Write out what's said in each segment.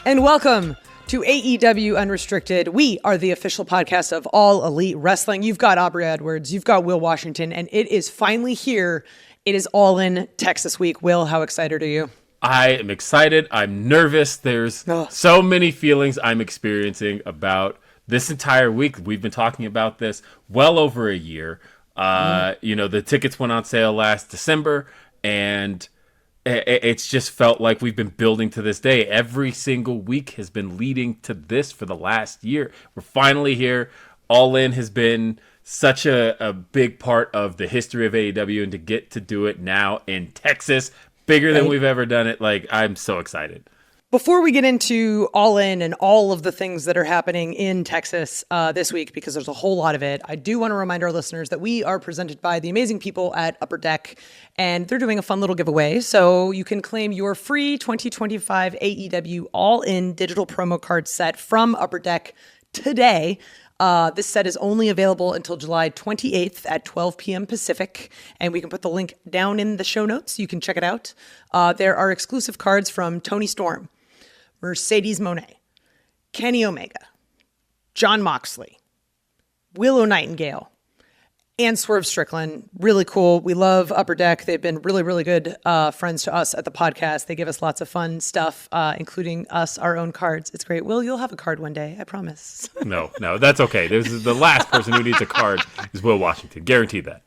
And welcome to AEW Unrestricted. We are the official podcast of All Elite Wrestling. You've got Aubrey Edwards, you've got Will Washington, and it is finally here. It is All In Texas Week. Will, how excited are you? I am excited. I'm nervous. There's so many feelings I'm experiencing about this entire week. We've been talking about this well over a year. The tickets went on sale last December, and it's just felt like we've been building to this day. Every single week has been leading to this for the last year. We're finally here. All In has been such a big part of the history of AEW, and to get to do it now in Texas, bigger than we've ever done it. Like, I'm so excited. Before we get into All In and all of the things that are happening in Texas this week, because there's a whole lot of it, I do want to remind our listeners that we are presented by the amazing people at Upper Deck, and they're doing a fun little giveaway. So you can claim your free 2025 AEW All In digital promo card set from Upper Deck today. This set is only available until July 28th at 12 p.m. Pacific, and we can put the link down in the show notes. You can check it out. There are exclusive cards from Toni Storm, Mercedes Mone, Kenny Omega, Jon Moxley, Willow Nightingale, and Swerve Strickland. Really cool. We love Upper Deck. They've been really, really good friends to us at the podcast. They give us lots of fun stuff, including us, our own cards. It's great. Will, you'll have a card one day. I promise. No, that's okay. This is the last person who needs a card is Will Washington. Guaranteed that.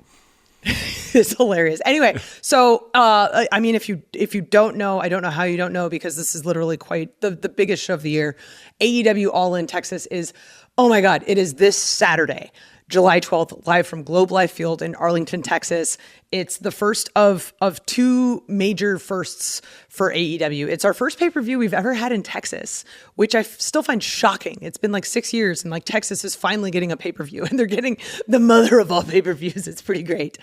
It's hilarious. Anyway, so if you don't know, I don't know how you don't know, because this is literally quite the biggest show of the year. AEW All In Texas is, oh my God, it is this Saturday, July 12th, live from Globe Life Field in Arlington, Texas. It's the first of two major firsts for AEW. It's our first pay-per-view we've ever had in Texas, which I still find shocking. It's been like 6 years, and like Texas is finally getting a pay-per-view, and they're getting the mother of all pay-per-views. It's pretty great.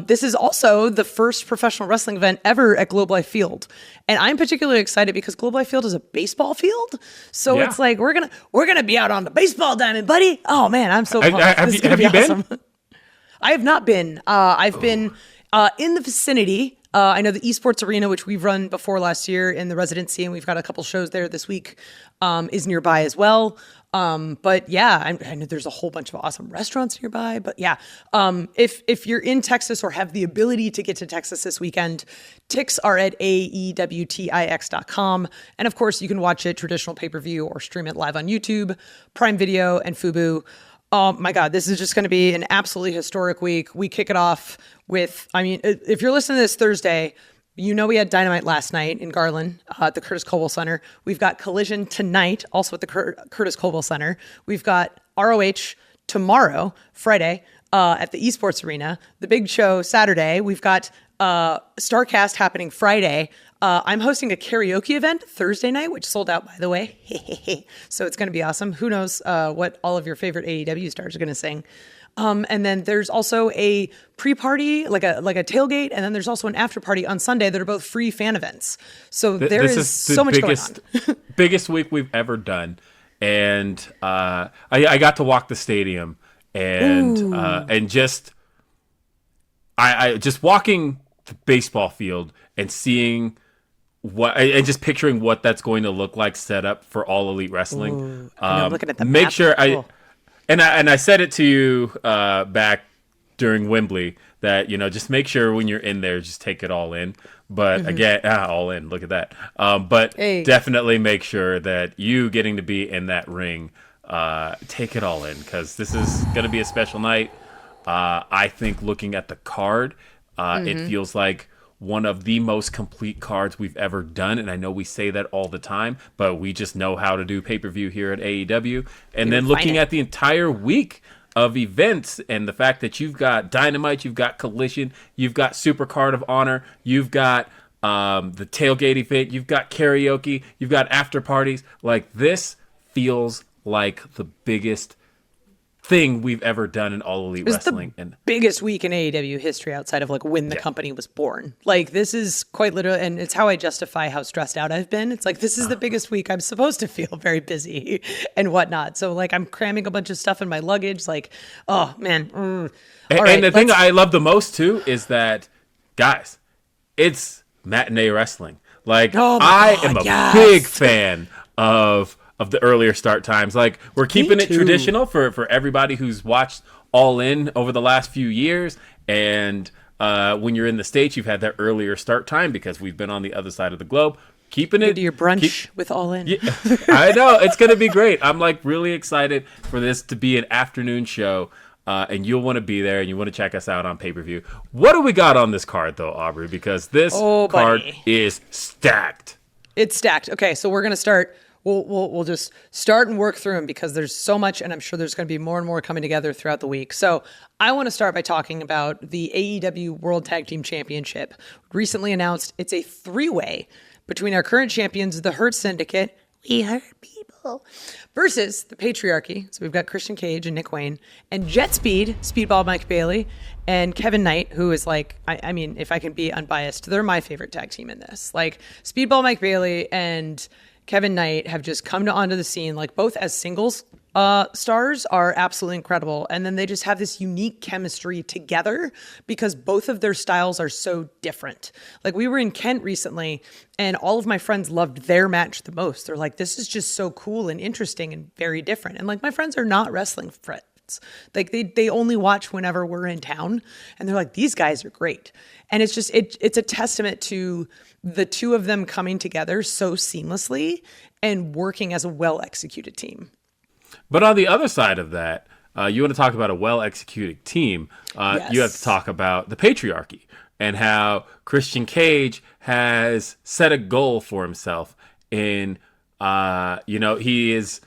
This is also the first professional wrestling event ever at Globe Life Field, and I'm particularly excited because Globe Life Field is a baseball field, so It's like we're gonna be out on the baseball diamond, buddy. Oh man, I'm so pumped. Have you been? I have not been. I've been in the vicinity. I know the esports arena, which we've run before last year in the residency, and we've got a couple shows there this week, is nearby as well. But yeah, I know there's a whole bunch of awesome restaurants nearby. But yeah, if you're in Texas or have the ability to get to Texas this weekend, tickets are at aewtix.com. And of course, you can watch it traditional pay-per-view or stream it live on YouTube, Prime Video, and Fubo. Oh my God, this is just going to be an absolutely historic week. We kick it off with, if you're listening to this Thursday, we had Dynamite last night in Garland at the Curtis Colwell Center. We've got Collision tonight, also at the Curtis Colwell Center. We've got ROH tomorrow, Friday, at the Esports Arena. The big show Saturday. We've got StarCast happening Friday. I'm hosting a karaoke event Thursday night, which sold out, by the way. So it's going to be awesome. Who knows what all of your favorite AEW stars are going to sing. And then there's also a pre-party, like a tailgate, and then there's also an after party on Sunday that are both free fan events. So there is so much going on. Biggest week we've ever done. And I got to walk the stadium and just walking the baseball field and seeing and just picturing what that's going to look like set up for All Elite Wrestling. I'm looking at the make map. Sure I said it to you back during Wembley that just make sure when you're in there, just take it all in. But again, all in. Look at that. But definitely make sure that you getting to be in that ring, take it all in, because this is going to be a special night. I think looking at the card, it feels like one of the most complete cards we've ever done. And I know we say that all the time, but we just know how to do pay-per-view here at AEW. And then looking at the entire week of events and the fact that you've got Dynamite, you've got Collision, you've got Super Card of Honor, you've got the tailgate event, you've got karaoke, you've got after parties. Like, this feels like the biggest thing we've ever done in All Elite Wrestling. The biggest week in AEW history outside of like when the company was born. Like, this is quite literally, and it's how I justify how stressed out I've been. It's like, this is the biggest week. I'm supposed to feel very busy and whatnot. So like, I'm cramming a bunch of stuff in my luggage. Like, oh man. And the thing I love the most too is that, guys, it's matinee wrestling. Like, I am a big fan of the earlier start times. Like, we're keeping it traditional for everybody who's watched All In over the last few years. And when you're in the States, you've had that earlier start time because we've been on the other side of the globe. Keeping it. Do your brunch with All In. Yeah, I know. It's going to be great. I'm like really excited for this to be an afternoon show. And you'll want to be there and you want to check us out on pay-per-view. What do we got on this card, though, Aubrey? Because this card is stacked. It's stacked. Okay, so we're going to start. We'll just start and work through them because there's so much, and I'm sure there's going to be more and more coming together throughout the week. So I want to start by talking about the AEW World Tag Team Championship. Recently announced it's a 3-way between our current champions, the Hurt Syndicate, we hurt people, versus the Patriarchy. So we've got Christian Cage and Nick Wayne, and Jet Speed, Speedball Mike Bailey, and Kevin Knight, who is like, I mean, if I can be unbiased, they're my favorite tag team in this. Like, Speedball Mike Bailey and Kevin Knight have just come onto the scene, like both as singles stars are absolutely incredible. And then they just have this unique chemistry together because both of their styles are so different. Like, we were in Kent recently and all of my friends loved their match the most. They're like, this is just so cool and interesting and very different. And like, my friends are not wrestling friends. Like, they only watch whenever we're in town, and they're like, these guys are great. And it's just, it's a testament to the two of them coming together so seamlessly and working as a well-executed team. But on the other side of that, you want to talk about a well-executed team. Yes. You have to talk about the Patriarchy and how Christian Cage has set a goal for himself in, he is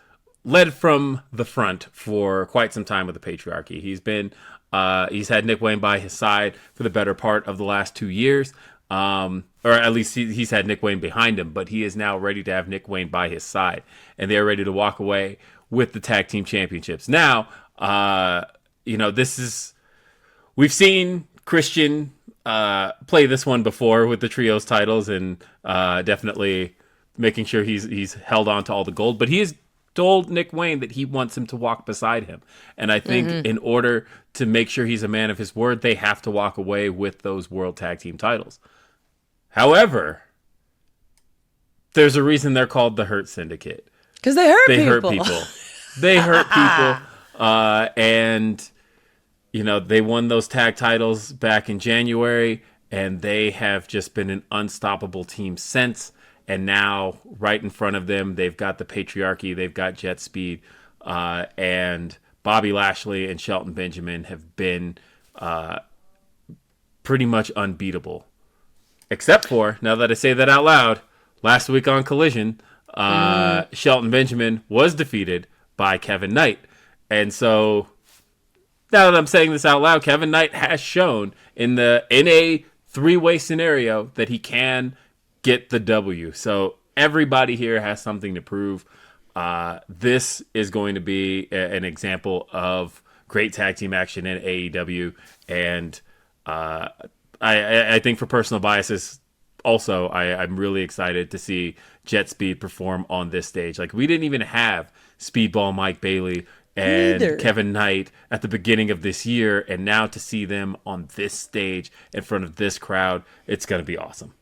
led from the front for quite some time with the Patriarchy. He's had Nick Wayne by his side for the better part of the last 2 years. Or at least he's had Nick Wayne behind him, but he is now ready to have Nick Wayne by his side, and they're ready to walk away with the tag team championships. Now, we've seen Christian play this one before with the trios titles, and definitely making sure he's held on to all the gold, but he has told Nick Wayne that he wants him to walk beside him. And I think in order to make sure he's a man of his word, they have to walk away with those world tag team titles. However, there's a reason they're called the Hurt Syndicate. Because they hurt people. They hurt people. And, they won those tag titles back in January, and they have just been an unstoppable team since. And now, right in front of them, they've got the Patriarchy, they've got Jet Speed, and Bobby Lashley and Shelton Benjamin have been pretty much unbeatable. Except for, now that I say that out loud, last week on Collision, Shelton Benjamin was defeated by Kevin Knight. And so, now that I'm saying this out loud, Kevin Knight has shown in a 3-way scenario that he can get the W. So everybody here has something to prove. This is going to be an example of great tag team action in AEW. And I think for personal biases, also, I'm really excited to see Jet Speed perform on this stage. Like, we didn't even have Speedball Mike Bailey and Kevin Knight at the beginning of this year. And now to see them on this stage in front of this crowd, it's going to be awesome.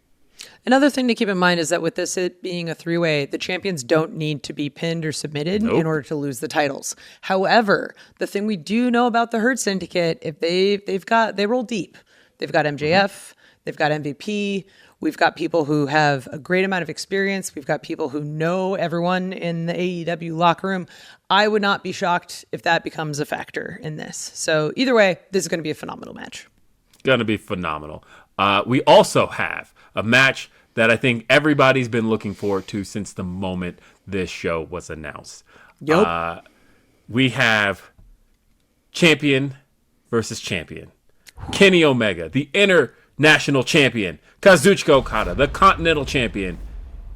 Another thing to keep in mind is that with this it being a 3-way, the champions don't need to be pinned or submitted in order to lose the titles. However, the thing we do know about the Hurt Syndicate, if they roll deep. They've got MJF, they've got MVP, we've got people who have a great amount of experience, we've got people who know everyone in the AEW locker room. I would not be shocked if that becomes a factor in this. So either way, this is going to be a phenomenal match. Going to be phenomenal. We also have a match that I think everybody's been looking forward to since the moment this show was announced. Yep. We have champion versus champion. Kenny Omega, the international champion. Kazuchika Okada, the continental champion.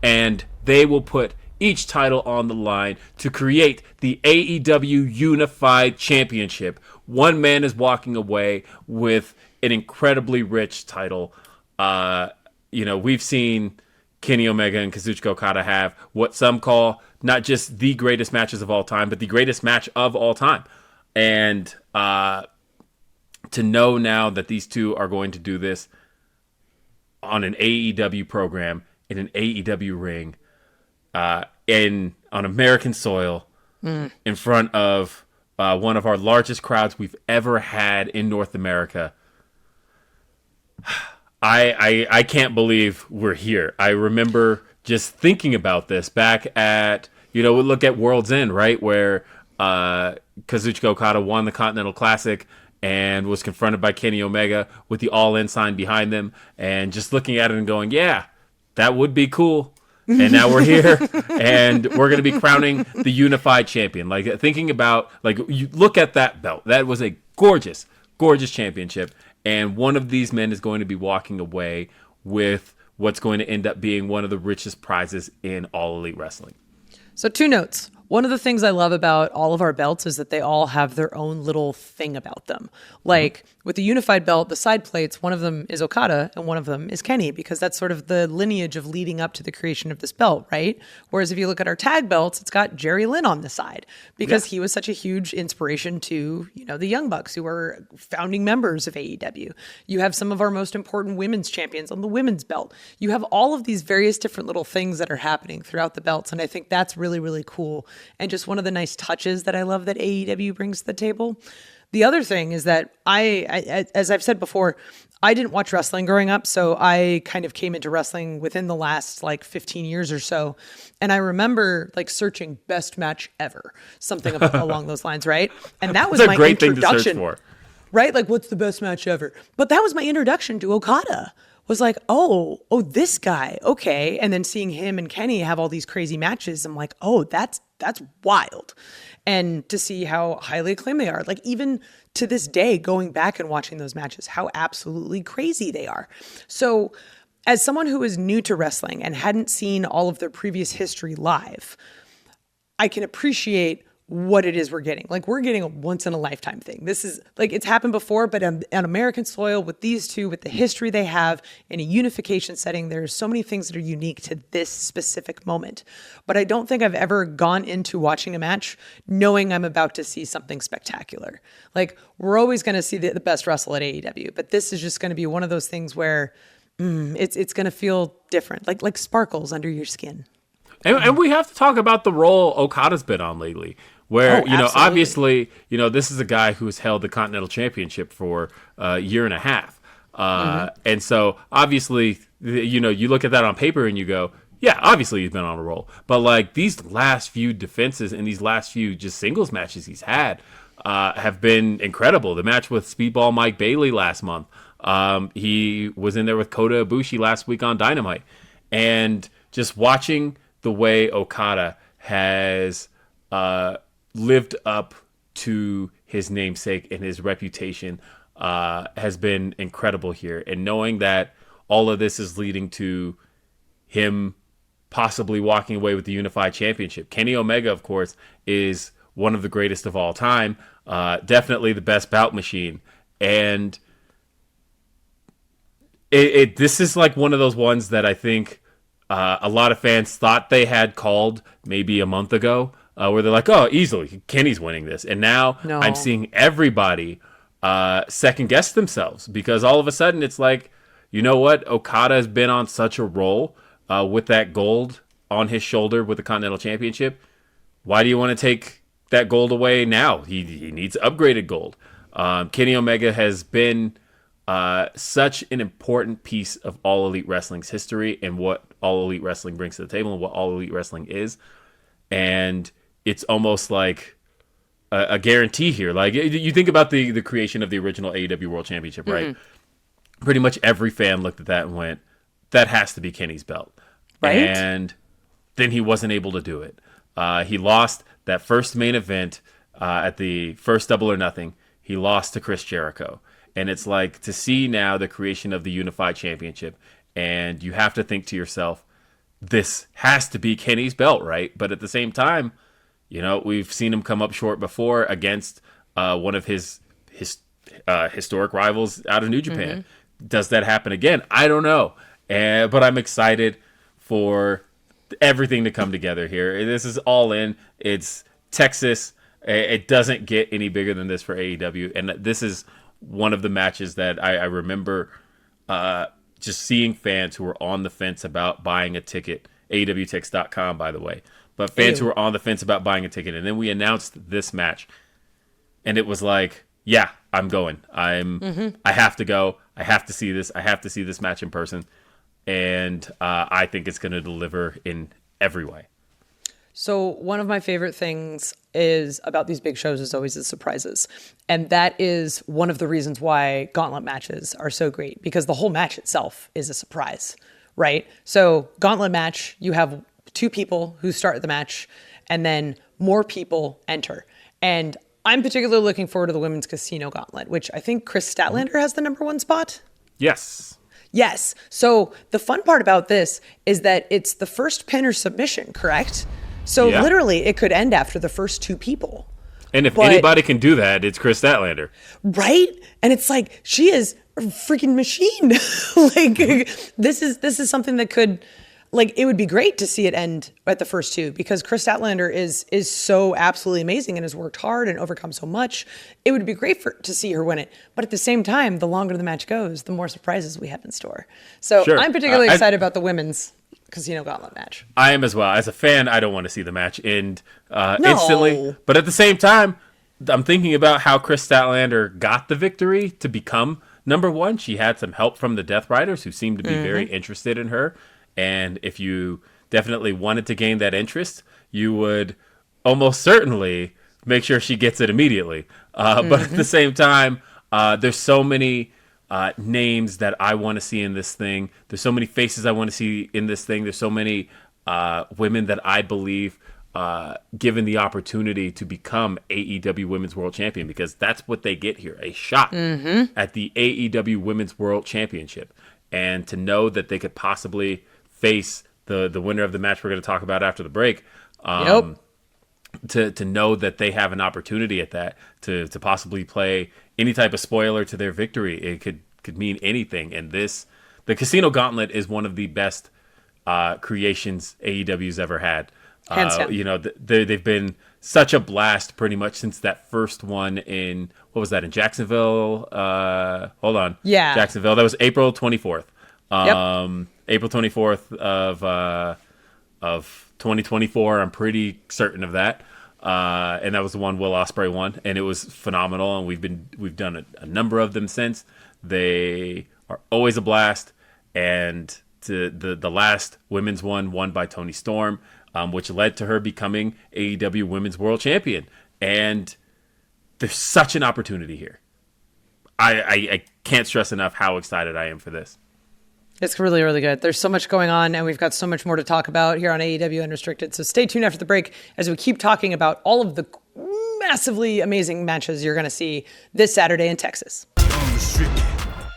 And they will put each title on the line to create the AEW Unified Championship. One man is walking away with an incredibly rich title. We've seen Kenny Omega and Kazuchika Okada have what some call not just the greatest matches of all time, but the greatest match of all time. And to know now that these two are going to do this on an AEW program in an AEW ring, on American soil in front of one of our largest crowds we've ever had in North America. I can't believe we're here. I remember just thinking about this back at, we look at World's End, right? Where Kazuchika Okada won the Continental Classic and was confronted by Kenny Omega with the All In sign behind them, and just looking at it and going, yeah, that would be cool. And now we're here, and we're going to be crowning the Unified Champion. Like, thinking about, like, you look at that belt. That was a gorgeous, gorgeous championship. And one of these men is going to be walking away with what's going to end up being one of the richest prizes in All Elite Wrestling. So 2 notes. One of the things I love about all of our belts is that they all have their own little thing about them. Like with the unified belt, the side plates, one of them is Okada and one of them is Kenny, because that's sort of the lineage of leading up to the creation of this belt, right? Whereas if you look at our tag belts, it's got Jerry Lynn on the side because he was such a huge inspiration to, the Young Bucks, who were founding members of AEW. You have some of our most important women's champions on the women's belt. You have all of these various different little things that are happening throughout the belts. And I think that's really, really cool. And just one of the nice touches that I love that AEW brings to the table. The other thing is that I, as I've said before, I didn't watch wrestling growing up, so I kind of came into wrestling within the last 15 years or so. And I remember searching best match ever, something along those lines, right? And that was That's my a great introduction, thing to search for. Right? Like, what's the best match ever? But that was my introduction to Okada. Was like, oh, this guy, okay. And then seeing him and Kenny have all these crazy matches, I'm like, oh, that's wild. And to see how highly acclaimed they are, even to this day, going back and watching those matches, how absolutely crazy they are. So as someone who is new to wrestling and hadn't seen all of their previous history live, I can appreciate what it is we're getting. We're getting a once in a lifetime thing. This is it's happened before, but on American soil with these two, with the history they have in a unification setting, there's so many things that are unique to this specific moment. But I don't think I've ever gone into watching a match knowing I'm about to see something spectacular. We're always going to see the best wrestle at AEW, but this is just going to be one of those things where it's going to feel different, like sparkles under your skin. And we have to talk about the role Okada's been on lately. Where, obviously, this is a guy who has held the Continental Championship for a year and a half. And so, obviously, you look at that on paper and you go, yeah, obviously he's been on a roll. But, these last few defenses and these last few just singles matches he's had have been incredible. The match with Speedball Mike Bailey last month. He was in there with Kota Ibushi last week on Dynamite. And just watching the way Okada has lived up to his namesake and his reputation has been incredible here. And knowing that all of this is leading to him possibly walking away with the Unified Championship. Kenny Omega, of course, is one of the greatest of all time. Definitely the best bout machine. And this is one of those ones that I think a lot of fans thought they had called maybe a month ago. Where they're like, oh, easily, Kenny's winning this. And now I'm seeing everybody second guess themselves because all of a sudden it's like, you know what? Okada has been on such a roll with that gold on his shoulder with the Continental Championship. Why do you want to take that gold away now? He needs upgraded gold. Kenny Omega has been such an important piece of All Elite Wrestling's history and what All Elite Wrestling brings to the table and what All Elite Wrestling is. And it's almost like a guarantee here. You think about the creation of the original AEW World Championship, right? Pretty much every fan looked at that and went, that has to be Kenny's belt. Right. And then he wasn't able to do it. He lost that first main event at the first Double or Nothing. He lost to Chris Jericho. And it's to see now the creation of the Unified Championship, and you have to think to yourself, this has to be Kenny's belt, right? But at the same time, we've seen him come up short before against one of his historic rivals out of New Japan. Does that happen again? I don't know. But I'm excited for everything to come together here. This is All In. It's Texas. It doesn't get any bigger than this for AEW. And this is one of the matches that I remember just seeing fans who were on the fence about buying a ticket. AEWTix.com, by the way. but fans who were on the fence about buying a ticket. And then we announced this match, and it was like, yeah, I'm going. I have to go. I have to see this. I have to see this match in person. And I think it's going to deliver in every way. So one of my favorite things is about these big shows is always the surprises. And that is one of the reasons why Gauntlet matches are so great, because the whole match itself is a surprise, right? So Gauntlet match, you have two people who start the match and then more people enter. And I'm particularly looking forward to the Women's Casino Gauntlet, which I think Kris Statlander has the number 1 spot. Yes. Yes. So the fun part about this is that it's the first pin or submission, correct? So literally it could end after the first 2 people. And if anybody can do that, it's Kris Statlander. Right? And it's like, she is a freaking machine. Like, this is something that could, like, it would be great to see it end at the first 2, because Kris Statlander is so absolutely amazing and has worked hard and overcome so much. It would be great to see her win it. But at the same time, the longer the match goes, the more surprises we have in store. So I'm particularly excited about the Women's Casino Gauntlet match. I am as well. As a fan, I don't want to see the match end instantly. But at the same time, I'm thinking about how Kris Statlander got the victory to become number 1. She had some help from the Death Riders, who seemed to be very interested in her. And if you definitely wanted to gain that interest, you would almost certainly make sure she gets it immediately. But at the same time, there's so many names that I want to see in this thing. There's so many faces I want to see in this thing. There's so many women that I believe, given the opportunity to become AEW Women's World Champion, because that's what they get here, a shot at the AEW Women's World Championship. And to know that they could possibly face the winner of the match we're going to talk about after the break, to know that they have an opportunity at that, to possibly play any type of spoiler to their victory. It could mean anything. And the Casino Gauntlet is one of the best creations AEW's ever had. Hands down. You know, they've been such a blast pretty much since that first one in, what was that, in Jacksonville? Hold on. Yeah. Jacksonville. That was April 24th. April 24th of 2024. I'm pretty certain of that. And that was the one Will Ospreay won, and it was phenomenal. And we've done a number of them since. They are always a blast. And the last women's one won by Toni Storm, which led to her becoming AEW Women's World Champion. And there's such an opportunity here. I can't stress enough how excited I am for this. It's really, really good. There's so much going on, and we've got so much more to talk about here on AEW Unrestricted. So stay tuned after the break as we keep talking about all of the massively amazing matches you're going to see this Saturday in Texas.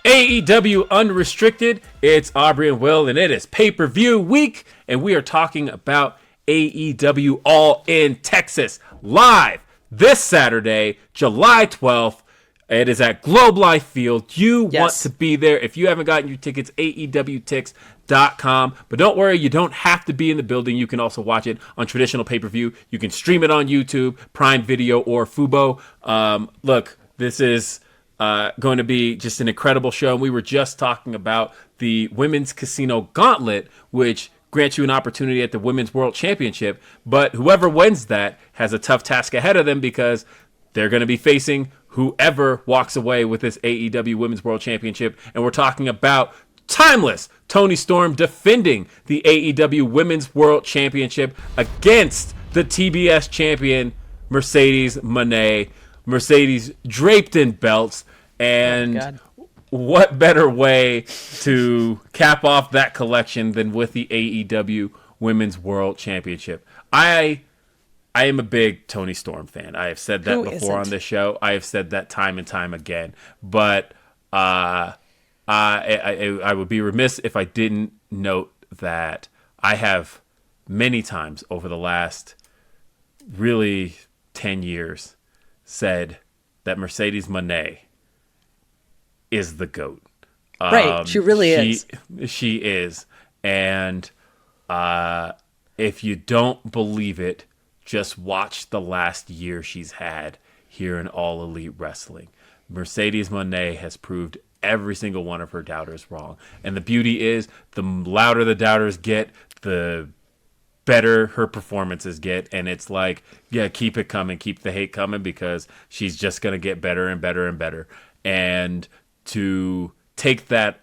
AEW Unrestricted. It's Aubrey and Will, and it is pay-per-view week, and we are talking about AEW All in Texas live this Saturday, July 12th. It is at Globe Life Field. You want to be there. If you haven't gotten your tickets, AEWTix.com. But don't worry, you don't have to be in the building. You can also watch it on traditional pay-per-view. You can stream it on YouTube, Prime Video, or Fubo. Look, this is going to be just an incredible show. We were just talking about the Women's Casino Gauntlet, which grants you an opportunity at the Women's World Championship. But whoever wins that has a tough task ahead of them, because they're going to be facing whoever walks away with this AEW Women's World Championship. And we're talking about Timeless Toni Storm defending the AEW Women's World Championship against the TBS champion, Mercedes Mone. Mercedes draped in belts. And what better way to cap off that collection than with the AEW Women's World Championship? I am a big Toni Storm fan. I have said that before on this show. I have said that time and time again. But I would be remiss if I didn't note that I have many times over the last really 10 years said that Mercedes Mone is the GOAT. Right, she really is. She is. And if you don't believe it, just watch the last year she's had here in All Elite Wrestling. Mercedes Mone has proved every single one of her doubters wrong. And the beauty is, the louder the doubters get, the better her performances get. And it's like, yeah, keep it coming, keep the hate coming, because she's just going to get better and better and better. And to take that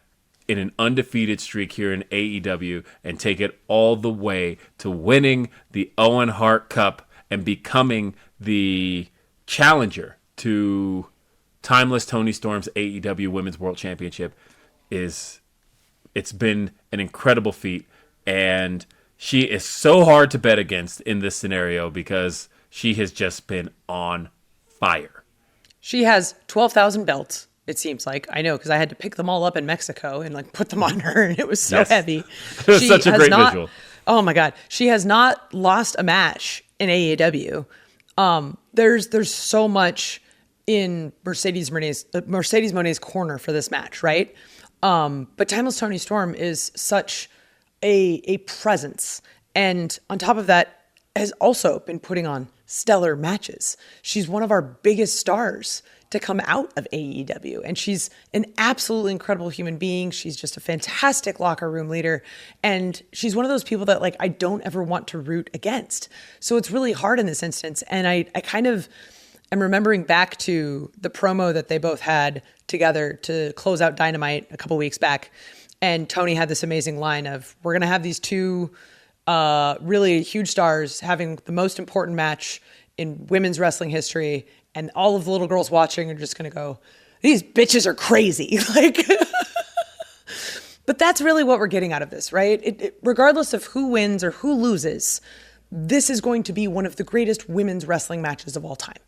in an undefeated streak here in AEW and take it all the way to winning the Owen Hart Cup and becoming the challenger to Timeless Toni Storm's AEW Women's World Championship it's been an incredible feat. And she is so hard to bet against in this scenario because she has just been on fire. She has 12,000 belts, it seems like. I know, because I had to pick them all up in Mexico and like put them on her, and it was so heavy. It was such a great visual. Oh my God. She has not lost a match in AEW. There's so much in Mercedes Mone's corner for this match, right? But Timeless Toni Storm is such a presence. And on top of that, has also been putting on stellar matches. She's one of our biggest stars to come out of AEW. And she's an absolutely incredible human being. She's just a fantastic locker room leader. And she's one of those people that like I don't ever want to root against. So it's really hard in this instance. And I kind of am remembering back to the promo that they both had together to close out Dynamite a couple weeks back. And Tony had this amazing line of, we're going to have these two really huge stars having the most important match in women's wrestling history. And all of the little girls watching are just going to go, these bitches are crazy. Like, but that's really what we're getting out of this, right? Regardless of who wins or who loses, this is going to be one of the greatest women's wrestling matches of all time.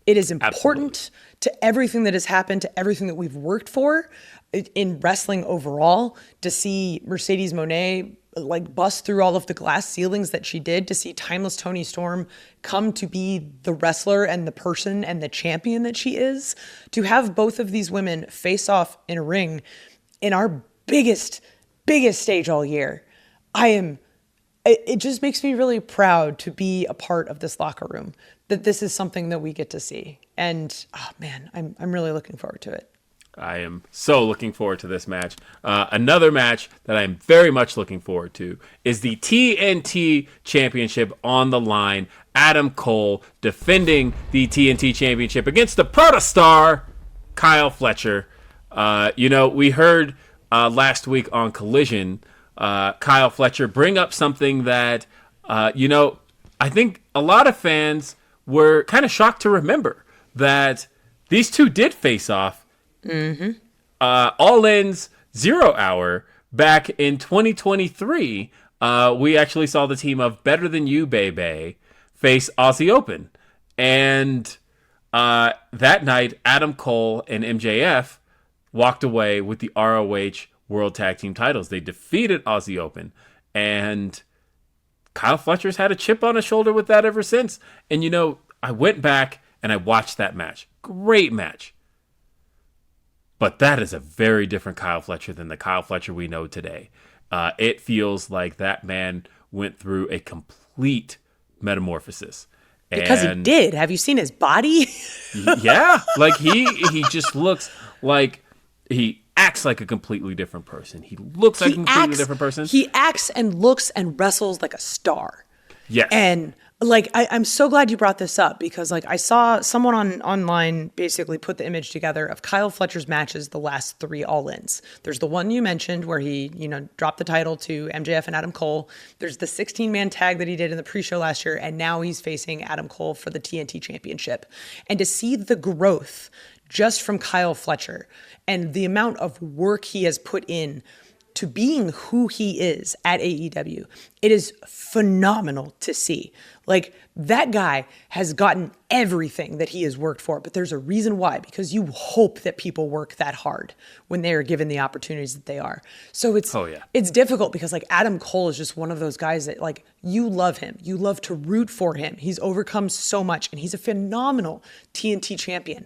It is important to everything that has happened, to everything that we've worked for in wrestling overall, to see Mercedes Mone like bust through all of the glass ceilings that she did, to see Timeless Toni Storm come to be the wrestler and the person and the champion that she is, to have both of these women face off in a ring in our biggest stage all year. It just makes me really proud to be a part of this locker room, that this is something that we get to see. And oh man, I'm really looking forward to it. I am so looking forward to this match. Another match that I'm very much looking forward to is the TNT Championship on the line. Adam Cole defending the TNT Championship against the protostar, Kyle Fletcher. We heard last week on Collision, Kyle Fletcher bring up something that, I think a lot of fans were kind of shocked to remember, that these two did face off. Mm-hmm. All In's 0 Hour back in 2023. We actually saw the team of Better Than You, Baby, face Aussie Open. And that night, Adam Cole and MJF walked away with the ROH World Tag Team titles. They defeated Aussie Open. And Kyle Fletcher's had a chip on his shoulder with that ever since. And, I went back and I watched that match. Great match. But that is a very different Kyle Fletcher than the Kyle Fletcher we know today. It feels like that man went through a complete metamorphosis. Because he did. Have you seen his body? Yeah. Like he just looks like he acts like a completely different person. He looks like a completely different person. He acts and looks and wrestles like a star. Yes. And like, I'm so glad you brought this up, because like I saw someone online basically put the image together of Kyle Fletcher's matches, the last 3 All-Ins. There's the one you mentioned where he, dropped the title to MJF and Adam Cole. There's the 16-man tag that he did in the pre-show last year. And now he's facing Adam Cole for the TNT Championship. And to see the growth just from Kyle Fletcher and the amount of work he has put in to being who he is at AEW, it is phenomenal to see. Like, that guy has gotten everything that he has worked for, but there's a reason why, because you hope that people work that hard when they are given the opportunities that they are. So it's difficult, because like Adam Cole is just one of those guys that like, you love him. You love to root for him. He's overcome so much, and he's a phenomenal TNT champion.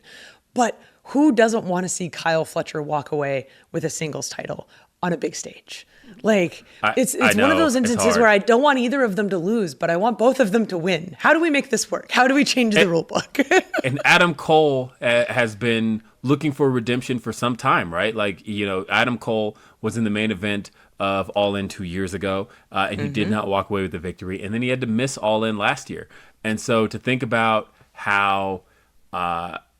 But who doesn't want to see Kyle Fletcher walk away with a singles title on a big stage? Like, it's one of those instances where I don't want either of them to lose, but I want both of them to win. How do we make this work? How do we change the rule book? And Adam Cole has been looking for redemption for some time, right? Like, Adam Cole was in the main event of All In 2 years ago, and he did not walk away with the victory. And then he had to miss All In last year. And so to think about how,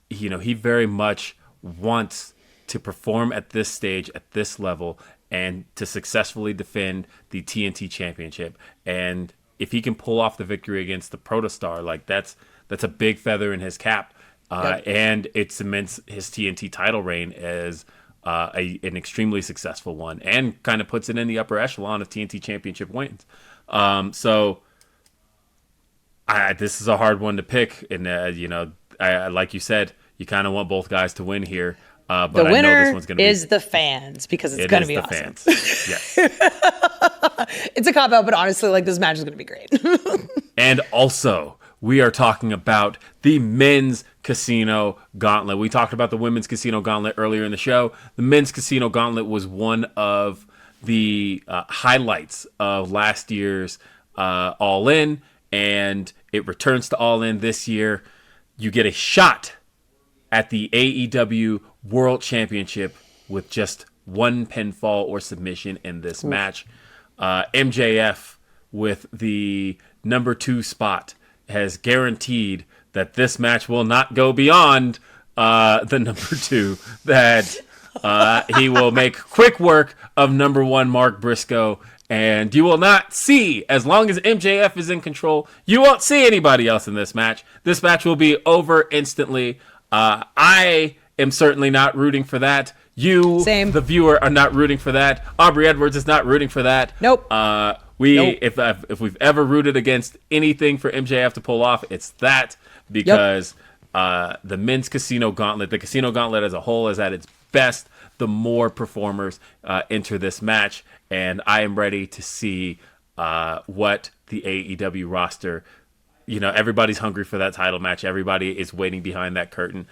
he very much wants to perform at this stage, at this level, and to successfully defend the TNT Championship. And if he can pull off the victory against the Protostar, like that's a big feather in his cap. And it cements his TNT title reign as an extremely successful one, and kind of puts it in the upper echelon of TNT Championship wins. So this is a hard one to pick. And, like you said, you kind of want both guys to win here. But the winner I know this one's gonna is the fans, because it's going to be the awesome. Fans. Yes. It's a cop-out, but honestly, like, this match is going to be great. And also, we are talking about the men's casino gauntlet. We talked about the women's casino gauntlet earlier in the show. The men's casino gauntlet was one of the highlights of last year's All In, and it returns to All In this year. You get a shot at the AEW World Championship with just one pinfall or submission in this match. MJF, with the number 2 spot, has guaranteed that this match will not go beyond the number 2, that he will make quick work of number 1 Mark Briscoe, and you will not see, as long as MJF is in control, you won't see anybody else in this match. This match will be over instantly. I am certainly not rooting for that. You, Same. the viewer, are not rooting for that. Aubrey Edwards is not rooting for that. Nope. Nope. If we've ever rooted against anything for MJF to pull off, it's that, because the men's casino gauntlet, the casino gauntlet as a whole, is at its best the more performers enter this match, and I am ready to see what the AEW roster. Everybody's hungry for that title match. Everybody is waiting behind that curtain.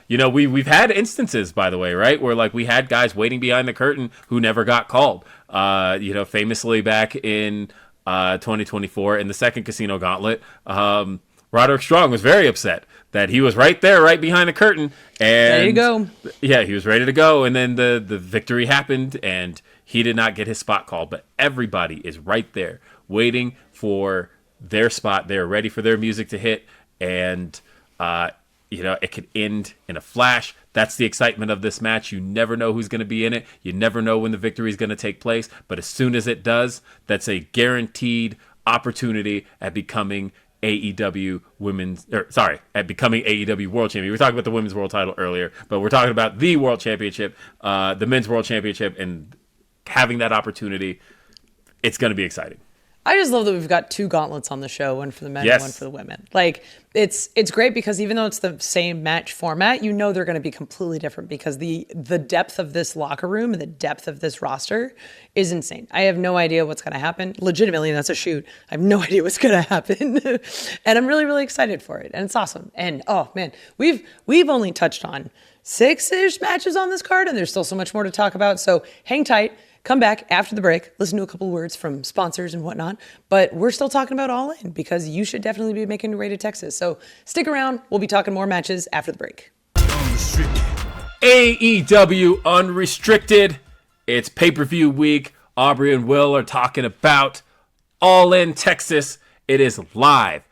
We've had instances, by the way, right, where like we had guys waiting behind the curtain who never got called. Famously back in 2024 in the second Casino Gauntlet, Roderick Strong was very upset that he was right there, right behind the curtain, and there you go. Yeah, he was ready to go, and then the victory happened, and he did not get his spot called. But everybody is right there, waiting for their spot. They're ready for their music to hit, and it could end in a flash. That's the excitement of this match. You never know who's going to be in it. You never know when the victory is going to take place. But as soon as it does, that's a guaranteed opportunity at becoming AEW World Champion. We were talking about the women's world title earlier, but we're talking about the World Championship, the men's World Championship, and having that opportunity. It's going to be exciting. I just love that we've got 2 gauntlets on the show, one for the men and one for the women. Like, it's great, because even though it's the same match format, they're going to be completely different, because the depth of this locker room and the depth of this roster is insane. I have no idea what's going to happen. Legitimately, that's a shoot. I have no idea what's going to happen. And I'm really, really excited for it. And it's awesome. And oh man, we've only touched on 6-ish matches on this card, and there's still so much more to talk about. So hang tight. Come back after the break, listen to a couple words from sponsors and whatnot, but we're still talking about All In, because you should definitely be making your way to Texas. So stick around. We'll be talking more matches after the break. AEW Unrestricted. It's pay-per-view week. Aubrey and Will are talking about All In Texas. It is live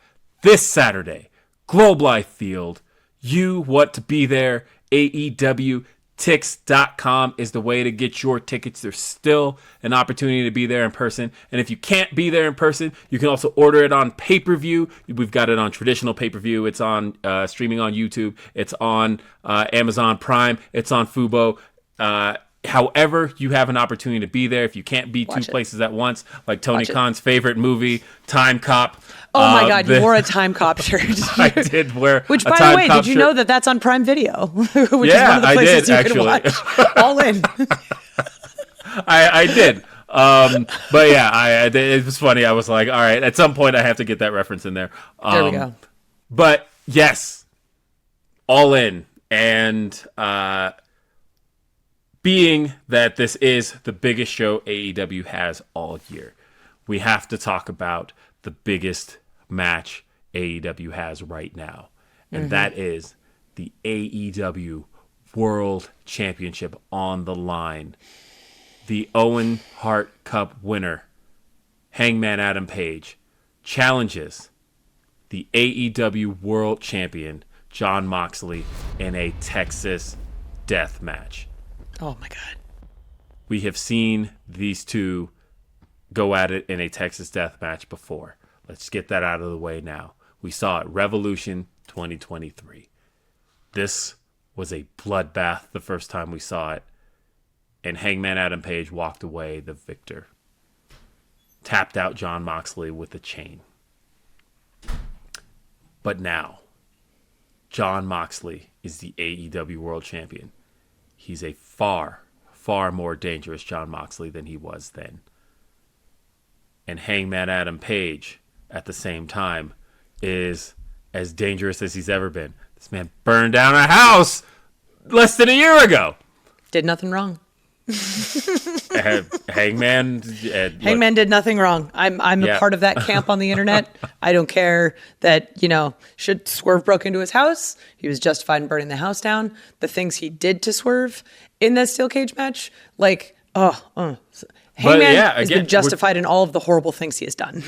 this Saturday. Globe Life Field. You want to be there. AEW Tix.com is the way to get your tickets. There's still an opportunity to be there in person. And if you can't be there in person, you can also order it on pay-per-view. We've got it on traditional pay-per-view. It's on streaming on YouTube. It's on Amazon Prime. It's on Fubo. However, you have an opportunity to be there. If you can't be two places at once, like Tony Khan's favorite movie, Time Cop. Oh my God, you wore a Time Cop shirt. I did wear Which, a by Time the way, Cop did you shirt. know that that's on Prime Video? Which Yeah, is one of the I places did, you actually. can watch. All In. I did. But yeah, it was funny. I was like, all right, at some point I have to get that reference in there. There we go. But yes, All In And being that this is the biggest show AEW has all year, we have to talk about the biggest match AEW has right now. And that is the AEW World Championship on the line. The Owen Hart Cup winner, Hangman Adam Page, challenges the AEW World Champion, Jon Moxley, in a Texas death match. Oh my God. We have seen these two go at it in a Texas death match before. Let's get that out of the way now. We saw it Revolution 2023. This was a bloodbath the first time we saw it, and Hangman Adam Page walked away the victor. Tapped out Jon Moxley with a chain. But now, Jon Moxley is the AEW World Champion. He's a far, far more dangerous Jon Moxley than he was then. And Hangman Adam Page, at the same time, is as dangerous as he's ever been. This man burned down a house less than a year ago. Did nothing wrong. Hangman did nothing wrong. I'm a part of that camp on the internet. I don't care that, should Swerve broke into his house. He was justified in burning the house down. The things he did to Swerve in that steel cage match, Hangman has been justified in all of the horrible things he has done.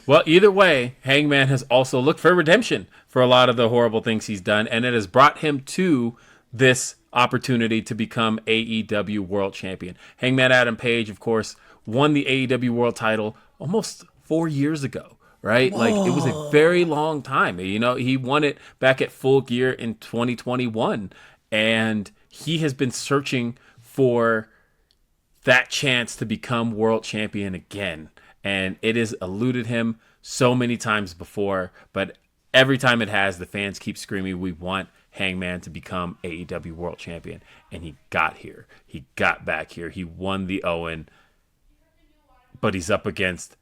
Well, either way, Hangman has also looked for redemption for a lot of the horrible things he's done, and it has brought him to this opportunity to become AEW World Champion. Hangman Adam Page, of course, won the AEW World title almost 4 years ago, right? Whoa. It was a very long time. He won it back at Full Gear in 2021, and he has been searching for that chance to become world champion again. And it has eluded him so many times before, but every time it has, the fans keep screaming, we want Hangman to become AEW World Champion. And he got here. He got back here. He won the Owen, but he's up against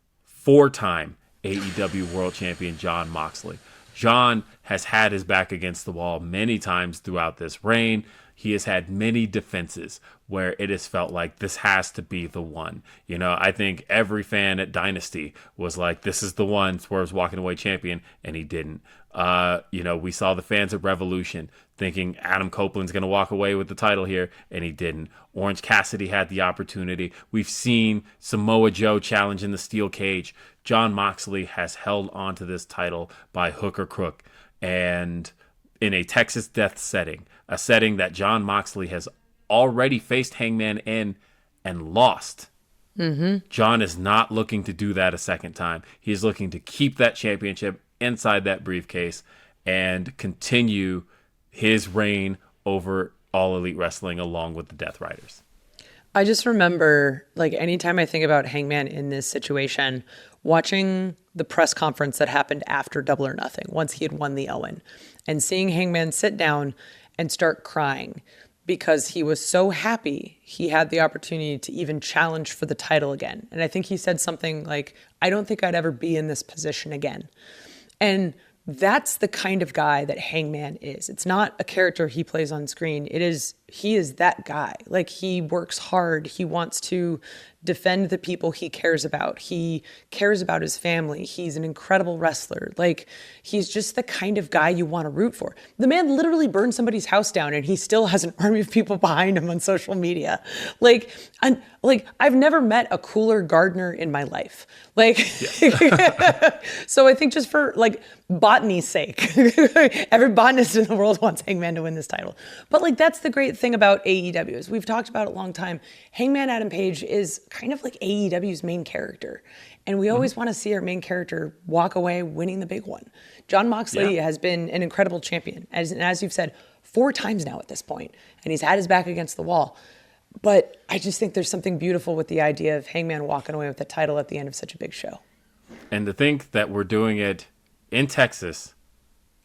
4-time AEW World Champion Jon Moxley. Jon has had his back against the wall many times throughout this reign. He has had many defenses where it has felt like this has to be the one. I think every fan at Dynasty was like, this is the one, Swerve's walking away champion, and he didn't. We saw the fans at Revolution thinking Adam Copeland's going to walk away with the title here, and he didn't. Orange Cassidy had the opportunity. We've seen Samoa Joe challenge in the steel cage. Jon Moxley has held on to this title by hook or crook, and in a Texas death setting, a setting that Jon Moxley has already faced Hangman in and lost. Jon is not looking to do that a second time. He is looking to keep that championship inside that briefcase and continue his reign over All Elite Wrestling along with the Death Riders. I just remember, anytime I think about Hangman in this situation, watching the press conference that happened after Double or Nothing, once he had won the Owen, and seeing Hangman sit down and start crying because he was so happy he had the opportunity to even challenge for the title again. And I think he said something like, I don't think I'd ever be in this position again. And that's the kind of guy that Hangman is. It's not a character he plays on screen. He is that guy. He works hard. He wants to defend the people he cares about. He cares about his family. He's an incredible wrestler. He's just the kind of guy you want to root for. The man literally burned somebody's house down and he still has an army of people behind him on social media. I've never met a cooler gardener in my life. So I think just for botany's sake, every botanist in the world wants Hangman to win this title. But that's the great thing about AEW is we've talked about it a long time. Hangman Adam Page is kind of like AEW's main character. And we always want to see our main character walk away winning the big one. Jon Moxley has been an incredible champion, as you've said, 4 times now at this point, and he's had his back against the wall. But I just think there's something beautiful with the idea of Hangman walking away with the title at the end of such a big show. And to think that we're doing it in Texas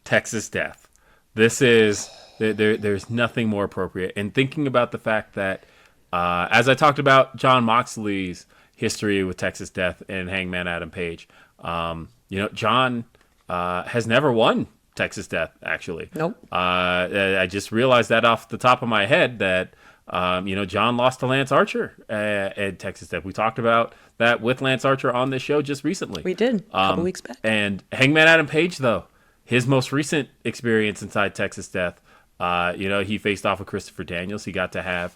death. This is, there's nothing more appropriate. And thinking about the fact that, as I talked about Jon Moxley's history with Texas death and Hangman Adam Page, Jon has never won Texas Death, actually. Nope. I just realized that off the top of my head that, John lost to Lance Archer at Texas Death. We talked about that with Lance Archer on this show just recently. We did, a couple weeks back. And Hangman Adam Page, though, his most recent experience inside Texas Death, he faced off with Christopher Daniels. He got to have,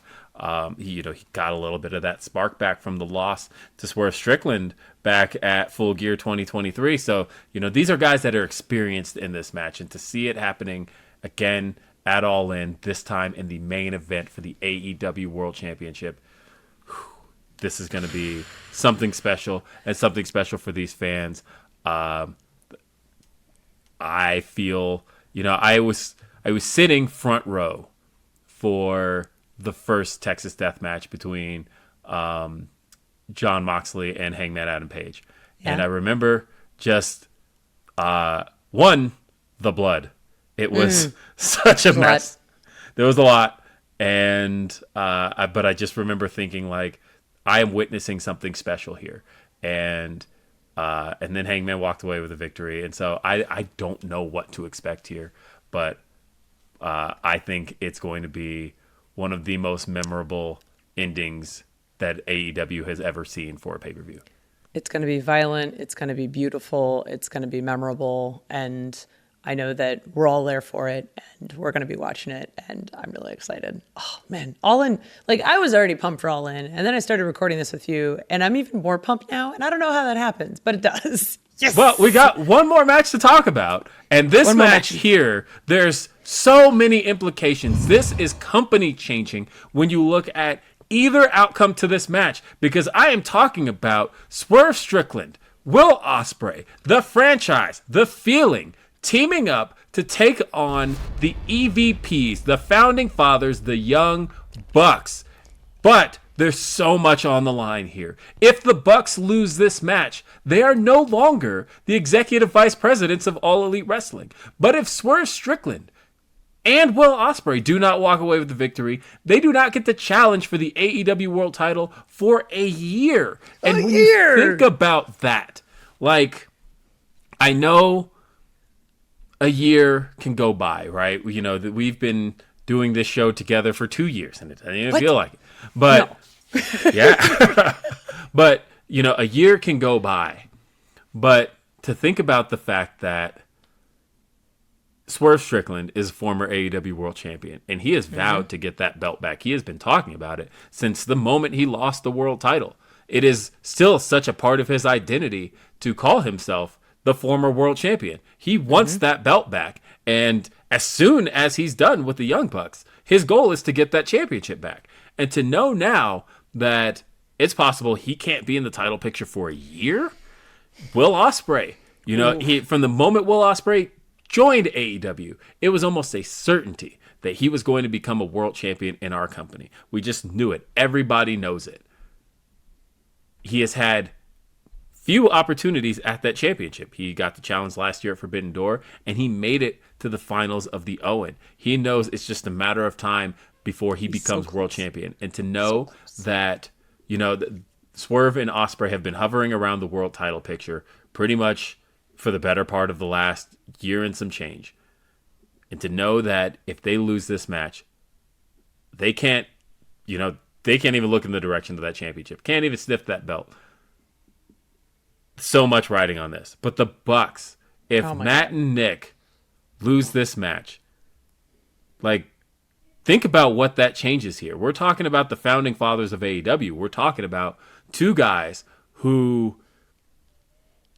he got a little bit of that spark back from the loss to Swerve Strickland back at Full Gear 2023. So, these are guys that are experienced in this match. And to see it happening again at All In, this time in the main event for the AEW World Championship, this is going to be something special, and something special for these fans. I feel, I was sitting front row for the first Texas Death match between Jon Moxley and Hangman Adam Page. Yeah. And I remember just, the blood. It was such a mess. There was a lot. And, but I just remember thinking, like, I am witnessing something special here. And then Hangman walked away with a victory. And so I don't know what to expect here, but I think it's going to be one of the most memorable endings that AEW has ever seen for a pay-per-view. It's going to be violent. It's going to be beautiful. It's going to be memorable. And I know that we're all there for it, and we're going to be watching it, and I'm really excited. Oh, man. All In, like, I was already pumped for All In, and then I started recording this with you, and I'm even more pumped now, and I don't know how that happens, but it does. Yes! Well, we got one more match to talk about, and this match here, there's so many implications. This is company-changing when you look at either outcome to this match, because I am talking about Swerve Strickland, Will Ospreay, the franchise, the feeling, teaming up to take on the EVPs, the Founding Fathers, the Young Bucks. But there's so much on the line here. If the Bucks lose this match, they are no longer the executive vice presidents of All Elite Wrestling. But if Swerve Strickland and Will Ospreay do not walk away with the victory, they do not get the challenge for the AEW World title for a year. And when you think about that, like, I know a year can go by, right? That we've been doing this show together for 2 years, and it doesn't even feel like it. But no. Yeah, but a year can go by. But to think about the fact that Swerve Strickland is a former AEW World Champion, and he has vowed to get that belt back. He has been talking about it since the moment he lost the world title. It is still such a part of his identity to call himself the former world champion. He wants that belt back. And as soon as he's done with the Young Bucks, his goal is to get that championship back. And to know now that it's possible he can't be in the title picture for a year, Will Ospreay, he from the moment Will Ospreay joined AEW, it was almost a certainty that he was going to become a world champion in our company. We just knew it. Everybody knows it. He has had few opportunities at that championship. He got the challenge last year at Forbidden Door, and he made it to the finals of the Owen. He knows it's just a matter of time before he becomes world champion. And to know that, Swerve and Ospreay have been hovering around the world title picture pretty much for the better part of the last year and some change. And to know that if they lose this match, they can't even look in the direction of that championship. Can't even sniff that belt. So much riding on this. But the Bucks, if Matt and Nick lose this match, like, think about what that changes here. We're talking about the Founding Fathers of AEW. We're talking about two guys who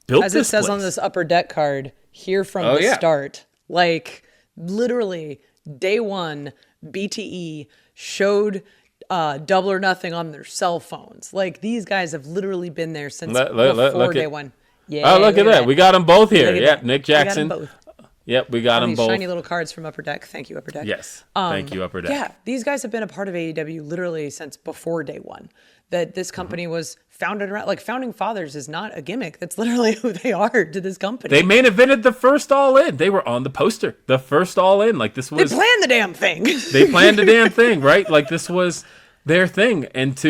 built this place. As it says on this Upper Deck card, here from the start. Like, literally, day one, BTE showed Double or Nothing on their cell phones. Like, these guys have literally been there since before day one. Yeah. Oh, look at that. We got them both here. Yep, Nick Jackson. We got them both. Yep, we got them both. Shiny little cards from Upper Deck. Thank you, Upper Deck. Yes. Thank you, Upper Deck. Yeah, these guys have been a part of AEW literally since before day one. That this company was founded around. Like, Founding Fathers is not a gimmick. That's literally who they are to this company. They main evented the first All In. They were on the poster. The first All In. Like, this was. They planned the damn thing. They planned the damn thing, right? Like, this was their thing. And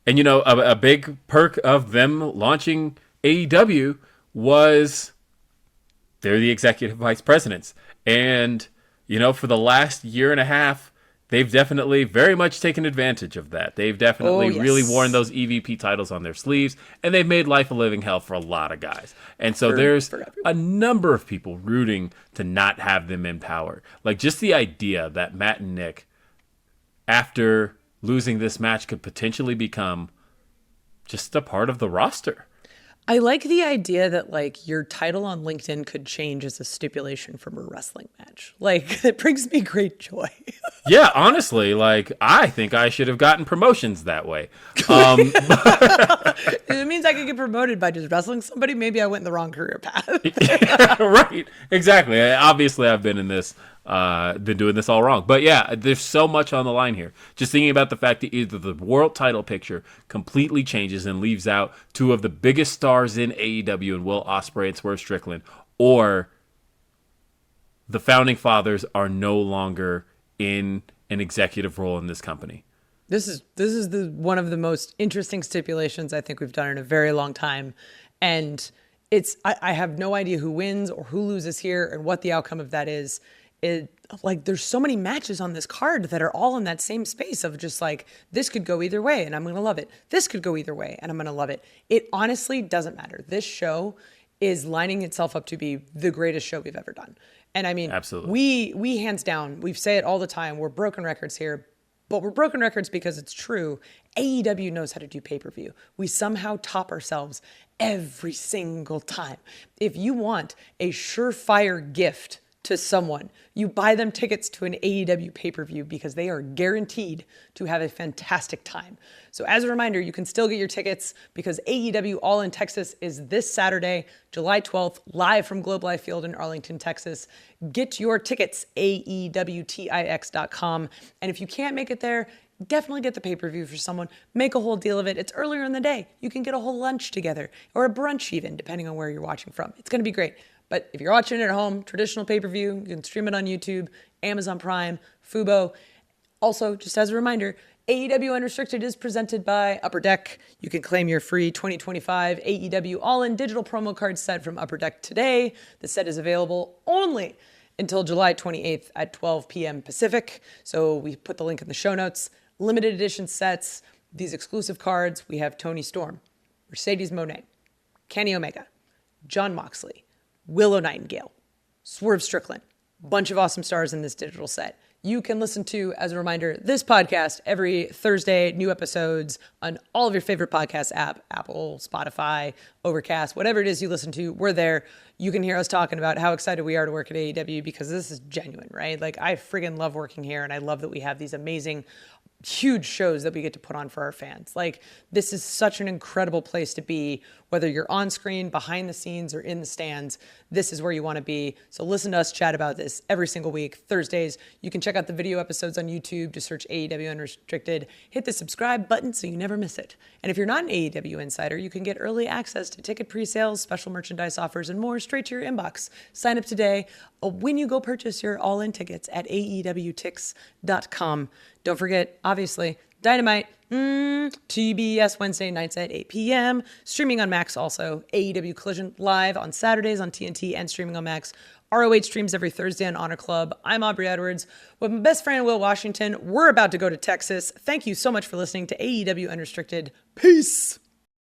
a big perk of them launching AEW was they're the executive vice presidents. And, for the last year and a half, they've definitely very much taken advantage of that. They've definitely really worn those EVP titles on their sleeves, and they've made life a living hell for a lot of guys. And so there's a number of people rooting to not have them in power. Like, just the idea that Matt and Nick, after losing this match, could potentially become just a part of the roster. I like the idea that, like, your title on LinkedIn could change as a stipulation from a wrestling match. Like, it brings me great joy. Yeah, honestly, like, I think I should have gotten promotions that way. It means I could get promoted by just wrestling somebody. Maybe I went in the wrong career path. Right, exactly. Obviously, I've been doing this all wrong. But yeah, there's so much on the line here. Just thinking about the fact that either the world title picture completely changes and leaves out two of the biggest stars in AEW and Will Ospreay and Swerve Strickland, or the founding fathers are no longer in an executive role in this company. This is one of the most interesting stipulations I think we've done in a very long time. And I have no idea who wins or who loses here and what the outcome of that is. There's so many matches on this card that are all in that same space of just like, this could go either way and I'm going to love it. This could go either way and I'm going to love it. It honestly doesn't matter. This show is lining itself up to be the greatest show we've ever done. And I mean, absolutely, we hands down, we say it all the time. We're broken records here, but we're broken records because it's true. AEW knows how to do pay-per-view. We somehow top ourselves every single time. If you want a surefire gift to someone, you buy them tickets to an AEW pay-per-view because they are guaranteed to have a fantastic time. So as a reminder, you can still get your tickets because AEW All in Texas is this Saturday, July 12th, live from Globe Life Field in Arlington, Texas. Get your tickets, AEWTIX.com. And if you can't make it there, definitely get the pay-per-view for someone. Make a whole deal of it. It's earlier in the day. You can get a whole lunch together or a brunch even, depending on where you're watching from. It's going to be great. But if you're watching it at home, traditional pay-per-view, you can stream it on YouTube, Amazon Prime, Fubo. Also, just as a reminder, AEW Unrestricted is presented by Upper Deck. You can claim your free 2025 AEW All-In digital promo card set from Upper Deck today. The set is available only until July 28th at 12 p.m. Pacific. So we put the link in the show notes. Limited edition sets, these exclusive cards. We have Toni Storm, Mercedes Mone, Kenny Omega, Jon Moxley, Willow Nightingale, Swerve Strickland, bunch of awesome stars in this digital set. You can listen to, as a reminder, this podcast every Thursday, new episodes on all of your favorite podcast app, Apple, Spotify, Overcast, whatever it is you listen to, we're there. You can hear us talking about how excited we are to work at AEW because this is genuine, right? Like, I friggin' love working here, and I love that we have these amazing, huge shows that we get to put on for our fans. Like, this is such an incredible place to be, whether you're on screen, behind the scenes, or in the stands. This is where you want to be. So listen to us chat about this every single week. Thursdays, you can check out the video episodes on YouTube. Just search AEW Unrestricted. Hit the subscribe button so you never miss it. And if you're not an AEW insider, you can get early access to ticket pre-sales, special merchandise offers, and more straight to your inbox. Sign up today when you go purchase your all-in tickets at AEWTix.com. Don't forget, obviously, Dynamite, TBS Wednesday nights at 8 p.m. Streaming on Max also. AEW Collision live on Saturdays on TNT and streaming on Max. ROH streams every Thursday on Honor Club. I'm Aubrey Edwards with my best friend Will Washington. We're about to go to Texas. Thank you so much for listening to AEW Unrestricted. Peace.